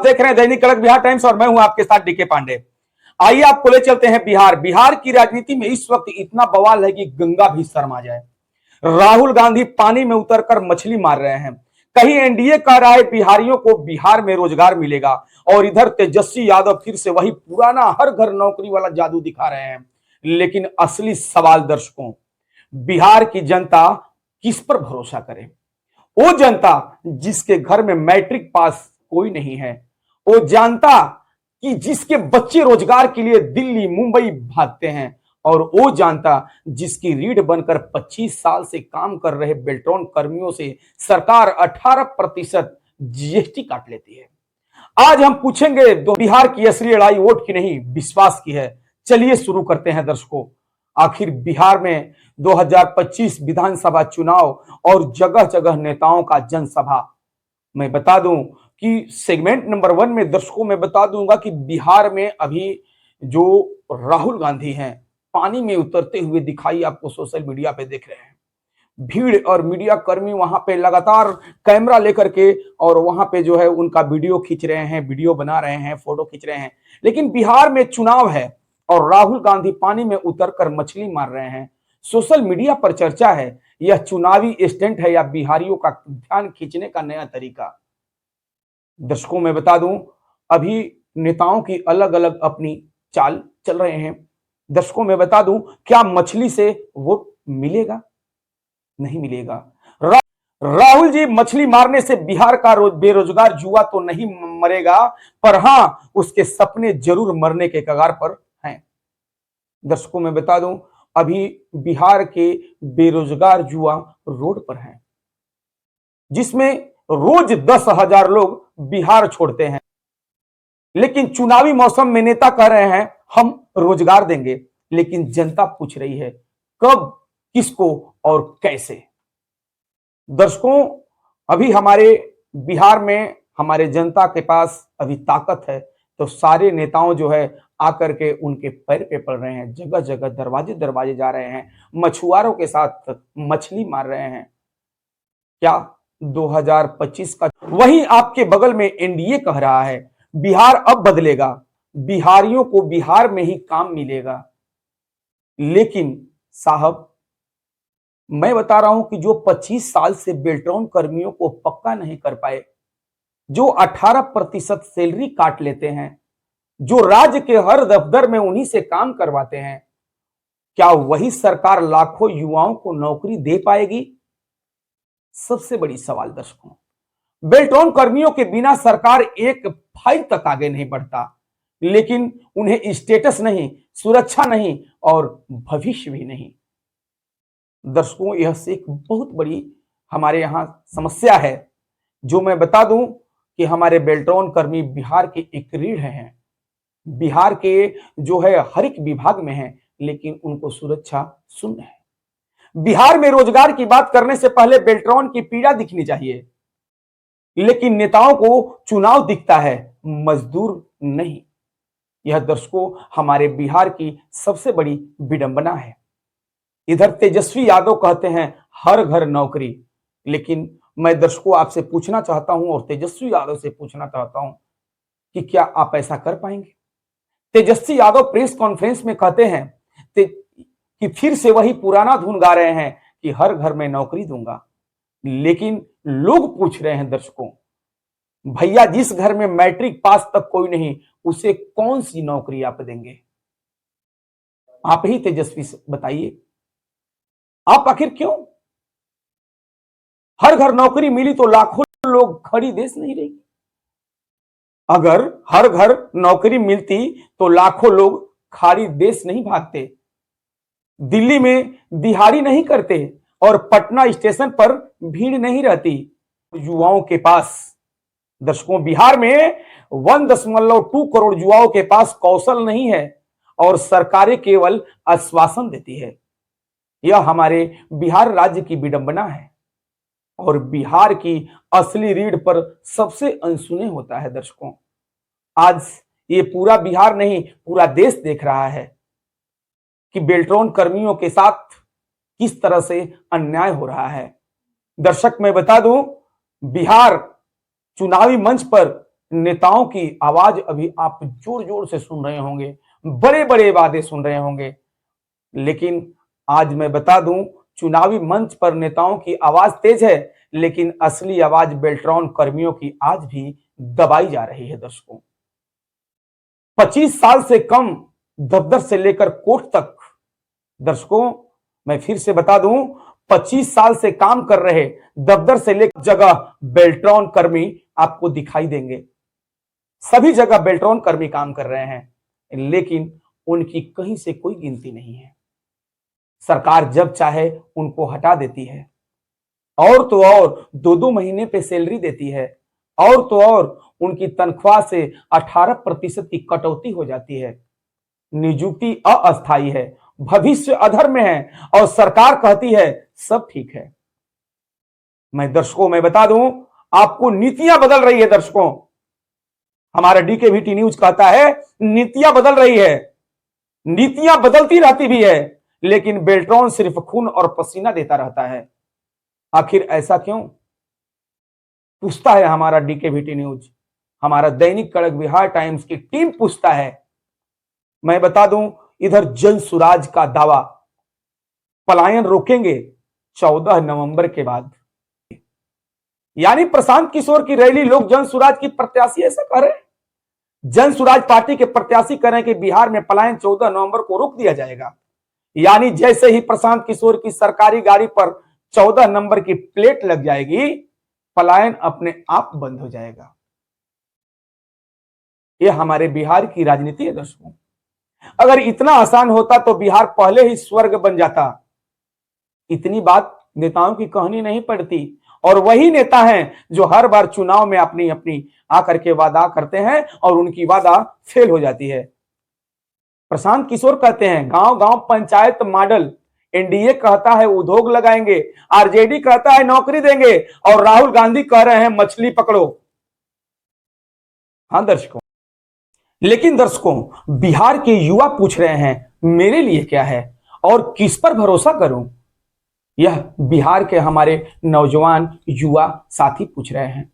देख रहे हैं दैनिक कड़क बिहार टाइम्स और मैं हूं आपके साथ डीके पांडे। आइए आपको ले चलते हैं बिहार। बिहार की राजनीति में इस वक्त इतना बवाल है कि गंगा भी शर्मा जाए। राहुल गांधी पानी में उतरकर मछली मार रहे हैं। कहीं एनडीए कह रहा है बिहारियों को बिहार में रोजगार मिलेगा और इधर तेजस्वी यादव फिर से वही पुराना हर घर नौकरी वाला जादू दिखा रहे हैं। लेकिन असली सवाल दर्शकों, बिहार की जनता किस पर भरोसा करे? वो जनता जिसके घर में मैट्रिक पास कोई नहीं है, वो जानता कि जिसके बच्चे रोजगार के लिए दिल्ली मुंबई भागते हैं, और वो जानता जिसकी रीढ़ बनकर 25 साल से काम कर रहे बेल्ट्रॉन कर्मियों से सरकार 18% जीएसटी काट लेती है। आज हम पूछेंगे बिहार की असली लड़ाई वोट की नहीं, विश्वास की है। चलिए शुरू करते हैं दर्शकों। आखिर बिहार में 2025 विधानसभा चुनाव और जगह जगह नेताओं का जनसभा। मैं बता दूं कि सेगमेंट नंबर 1 में दर्शकों मैं बता दूंगा कि बिहार में अभी जो राहुल गांधी हैं पानी में उतरते हुए दिखाई आपको सोशल मीडिया पे देख रहे हैं। भीड़ और मीडिया कर्मी वहां पे लगातार कैमरा लेकर के और वहां पे जो है उनका वीडियो खींच रहे हैं, वीडियो बना रहे हैं, फोटो खींच रहे हैं। लेकिन बिहार में चुनाव है और राहुल गांधी पानी में उतरकर मछली मार रहे हैं। सोशल मीडिया पर चर्चा है यह चुनावी स्टंट है या बिहारियों का ध्यान खींचने का नया तरीका। दर्शकों मैं बता दूं अभी नेताओं की अलग अलग अपनी चाल चल रहे हैं। दर्शकों मैं बता दूं क्या मछली से वोट मिलेगा? नहीं मिलेगा। राहुल जी मछली मारने से बिहार का बेरोजगार युवा तो नहीं मरेगा, पर हां उसके सपने जरूर मरने के कगार पर हैं। दर्शकों मैं बता दूं अभी बिहार के बेरोजगार युवा रोड पर हैं, जिसमें रोज 10,000 लोग बिहार छोड़ते हैं। लेकिन चुनावी मौसम में नेता कह रहे हैं हम रोजगार देंगे, लेकिन जनता पूछ रही है कब, किसको और कैसे। दर्शकों अभी हमारे बिहार में हमारे जनता के पास अभी ताकत है, तो सारे नेताओं जो है आकर के उनके पैर पे पड़ रहे हैं, जगह जगह दरवाजे दरवाजे जा रहे हैं, मछुआरों के साथ मछली मार रहे हैं। क्या 2025 का वही आपके बगल में एनडीए कह रहा है बिहार अब बदलेगा, बिहारियों को बिहार में ही काम मिलेगा। लेकिन साहब मैं बता रहा हूं कि जो 25 साल से बेल्ट्रॉन कर्मियों को पक्का नहीं कर पाए, जो 18% सैलरी काट लेते हैं, जो राज्य के हर दफ्तर में उन्हीं से काम करवाते हैं, क्या वही सरकार लाखों युवाओं को नौकरी दे पाएगी? सबसे बड़ी सवाल दर्शकों, बेल्ट्रॉन कर्मियों के बिना सरकार एक फाइल तक आगे नहीं बढ़ता, लेकिन उन्हें स्टेटस नहीं, सुरक्षा नहीं और भविष्य भी नहीं। दर्शकों यह एक बहुत बड़ी हमारे यहां समस्या है, जो मैं बता दूं कि हमारे बेल्ट्रॉन कर्मी बिहार के एक रीढ़ हैं, बिहार के जो है हर एक विभाग में हैं, लेकिन उनको सुरक्षा शून्य है। बिहार में रोजगार की बात करने से पहले बेल्ट्रॉन की पीड़ा दिखनी चाहिए, लेकिन नेताओं को चुनाव दिखता है, मजदूर नहीं। यह दर्शकों हमारे बिहार की सबसे बड़ी विडंबना है। इधर तेजस्वी यादव कहते हैं हर घर नौकरी, लेकिन मैं दर्शकों आपसे पूछना चाहता हूं और तेजस्वी यादव से पूछना चाहता हूं कि क्या आप ऐसा कर पाएंगे? तेजस्वी यादव प्रेस कॉन्फ्रेंस में कहते हैं कि फिर से वही पुराना धुन गा रहे हैं कि हर घर में नौकरी दूंगा, लेकिन लोग पूछ रहे हैं दर्शकों, भैया जिस घर में मैट्रिक पास तक कोई नहीं उसे कौन सी नौकरी आप देंगे? आप ही तेजस्वी बताइए, आप आखिर क्यों? हर घर नौकरी मिली तो लाखों लोग खड़ी देश नहीं रहेगी। अगर हर घर नौकरी मिलती तो लाखों लोग खाड़ी देश नहीं भागते, दिल्ली में दिहाड़ी नहीं करते और पटना स्टेशन पर भीड़ नहीं रहती। युवाओं के पास दर्शकों बिहार में 1.2 करोड़ युवाओं के पास कौशल नहीं है और सरकारें केवल आश्वासन देती है। यह हमारे बिहार राज्य की विडंबना है और बिहार की असली रीढ़ पर सबसे अनसुने होता है। दर्शकों आज ये पूरा बिहार नहीं पूरा देश देख रहा है कि बेल्ट्रॉन कर्मियों के साथ किस तरह से अन्याय हो रहा है। दर्शक मैं बता दूं बिहार चुनावी मंच पर नेताओं की आवाज अभी आप जोर जोर से सुन रहे होंगे, बड़े बड़े वादे सुन रहे होंगे, लेकिन आज मैं बता दूं, चुनावी मंच पर नेताओं की आवाज तेज है, लेकिन असली आवाज बेल्ट्रॉन कर्मियों की आज भी दबाई जा रही है। दर्शकों, 25 साल से कम दफ्तर से लेकर कोर्ट तक, दर्शकों मैं फिर से बता दूं, 25 साल से काम कर रहे दफ्तर से लेकर जगह बेल्ट्रॉन कर्मी आपको दिखाई देंगे। सभी जगह बेल्ट्रॉन कर्मी काम कर रहे हैं, लेकिन उनकी कहीं से कोई गिनती नहीं है। सरकार जब चाहे उनको हटा देती है, और तो और 2-2 महीने पे सैलरी देती है, और तो और उनकी तनख्वाह से 18% की कटौती हो जाती है। नियुक्ति अस्थायी है, भविष्य अधर में है, और सरकार कहती है सब ठीक है। मैं दर्शकों में बता दूं, आपको नीतियां बदल रही है। दर्शकों, हमारा डीकेवीटी न्यूज कहता है नीतियां बदल रही है, नीतियां बदलती रहती भी है, लेकिन बेल्ट्रॉन सिर्फ खून और पसीना देता रहता है। आखिर ऐसा क्यों, पूछता है हमारा डीकेवीटी न्यूज, हमारा दैनिक कड़क बिहार टाइम्स की टीम पूछता है। मैं बता दूं, इधर जन सुराज का दावा, पलायन रोकेंगे 14 नवंबर के बाद। यानी प्रशांत किशोर की रैली लोग जन सुराज की प्रत्याशी ऐसा कह रहे हैं। जन सुराज पार्टी के प्रत्याशी कह रहे हैं कि बिहार में पलायन 14 नवंबर को रोक दिया जाएगा। यानी जैसे ही प्रशांत किशोर की सरकारी गाड़ी पर 14 नंबर की प्लेट लग जाएगी, पलायन अपने आप बंद हो जाएगा। यह हमारे बिहार की राजनीति है। दर्शकों, अगर इतना आसान होता तो बिहार पहले ही स्वर्ग बन जाता। इतनी बात नेताओं की कहनी नहीं पड़ती, और वही नेता हैं जो हर बार चुनाव में अपनी अपनी आकर के वादा करते हैं और उनकी वादा फेल हो जाती है। प्रशांत किशोर कहते हैं गांव गांव पंचायत मॉडल, एनडीए कहता है उद्योग लगाएंगे, आरजेडी कहता है नौकरी देंगे, और राहुल गांधी कह रहे हैं मछली पकड़ो। हाँ दर्शकों, लेकिन दर्शकों, बिहार के युवा पूछ रहे हैं मेरे लिए क्या है और किस पर भरोसा करूं। यह बिहार के हमारे नौजवान युवा साथी पूछ रहे हैं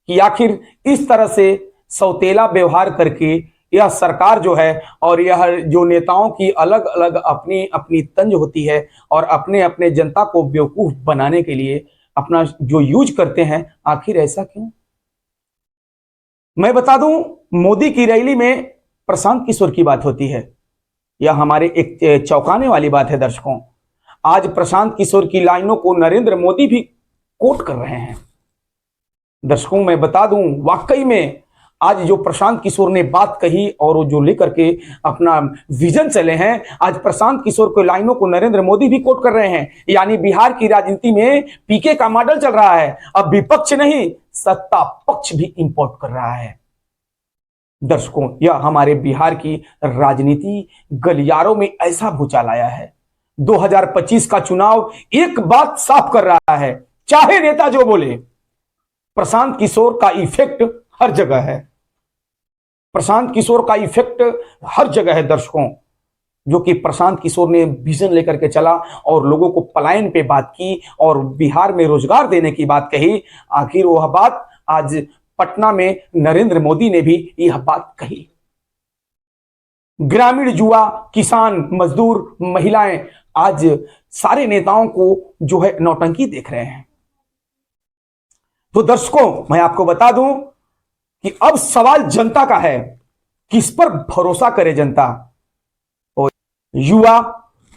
कि आखिर इस तरह से सौतेला व्यवहार करके यह सरकार जो है, और यह जो नेताओं की अलग अलग अपनी अपनी तंज होती है, और अपने अपने जनता को बेवकूफ बनाने के लिए अपना जो यूज करते हैं, आखिर ऐसा क्यों। मैं बता दूं, मोदी की रैली में प्रशांत किशोर की बात होती है। यह हमारे एक चौंकाने वाली बात है। दर्शकों, आज प्रशांत किशोर की लाइनों को नरेंद्र मोदी भी कोट कर रहे हैं। दर्शकों, मैं बता दूं, वाकई में आज जो प्रशांत किशोर ने बात कही और जो लेकर के अपना विजन चले हैं, आज प्रशांत किशोर के लाइनों को नरेंद्र मोदी भी कोट कर रहे हैं। यानी बिहार की राजनीति में पीके का मॉडल चल रहा है। अब विपक्ष नहीं, सत्ता पक्ष भी इंपोर्ट कर रहा है। दर्शकों, यह हमारे बिहार की राजनीति गलियारों में ऐसा भूचाल आया है। 2025 का चुनाव एक बात साफ कर रहा है, चाहे नेता जो बोले, प्रशांत किशोर का इफेक्ट हर जगह है। प्रशांत किशोर का इफेक्ट हर जगह है। दर्शकों, जो कि प्रशांत किशोर ने विजन लेकर के चला और लोगों को पलायन पे बात की और बिहार में रोजगार देने की बात कही, आखिर वह बात आज पटना में नरेंद्र मोदी ने भी यह बात कही। ग्रामीण युवा, किसान, मजदूर, महिलाएं आज सारे नेताओं को जो है नौटंकी देख रहे हैं। तो दर्शकों, मैं आपको बता दूं कि अब सवाल जनता का है, किस पर भरोसा करे जनता। और युवा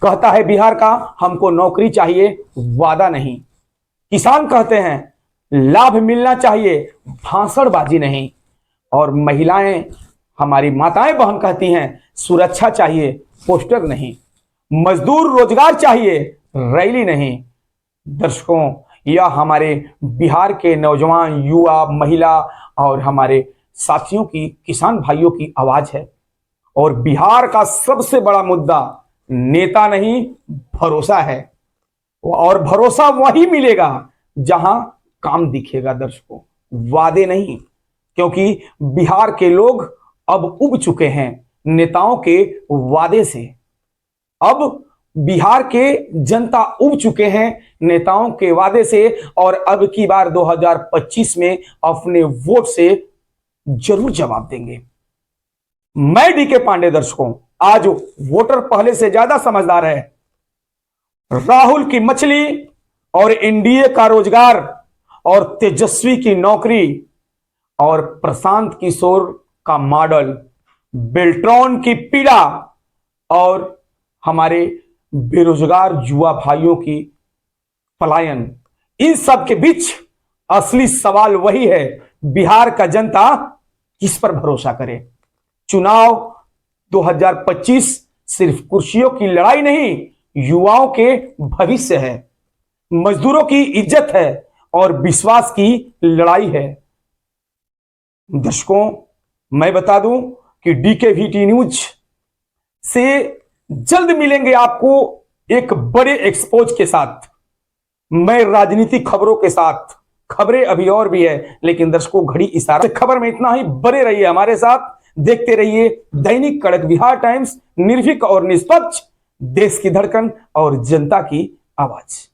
कहता है बिहार का हमको नौकरी चाहिए, वादा नहीं। किसान कहते हैं लाभ मिलना चाहिए, भाषणबाजी नहीं। और महिलाएं, हमारी माताएं बहन कहती हैं सुरक्षा चाहिए, पोस्टर नहीं। मजदूर रोजगार चाहिए, रैली नहीं। दर्शकों, यह हमारे बिहार के नौजवान, युवा, महिला और हमारे साथियों की, किसान भाइयों की आवाज है। और बिहार का सबसे बड़ा मुद्दा नेता नहीं, भरोसा है। और भरोसा वही मिलेगा जहां काम दिखेगा। दर्शकों, वादे नहीं, क्योंकि बिहार के लोग अब उब चुके हैं नेताओं के वादे से। अब बिहार के जनता उब चुके हैं नेताओं के वादे से, और अब की बार 2025 में अपने वोट से जरूर जवाब देंगे। मैं डीके पांडे दर्शकों, आज वोटर पहले से ज्यादा समझदार है। राहुल की मछली और एनडीए का रोजगार और तेजस्वी की नौकरी और प्रशांत किशोर का मॉडल, बेल्ट्रॉन की पीड़ा और हमारे बेरोजगार युवा भाइयों की पलायन, इन सब के बीच असली सवाल वही है, बिहार का जनता किस पर भरोसा करे। चुनाव 2025 सिर्फ कुर्सियों की लड़ाई नहीं, युवाओं के भविष्य है, मजदूरों की इज्जत है और विश्वास की लड़ाई है। दर्शकों, मैं बता दूं कि डीकेवीटी न्यूज से जल्द मिलेंगे आपको एक बड़े एक्सपोज के साथ, मैं राजनीतिक खबरों के साथ। खबरें अभी और भी है, लेकिन दर्शकों घड़ी इशारा, खबर में इतना ही। बने रहिए हमारे साथ, देखते रहिए दैनिक कड़क बिहार टाइम्स, निर्भीक और निष्पक्ष, देश की धड़कन और जनता की आवाज।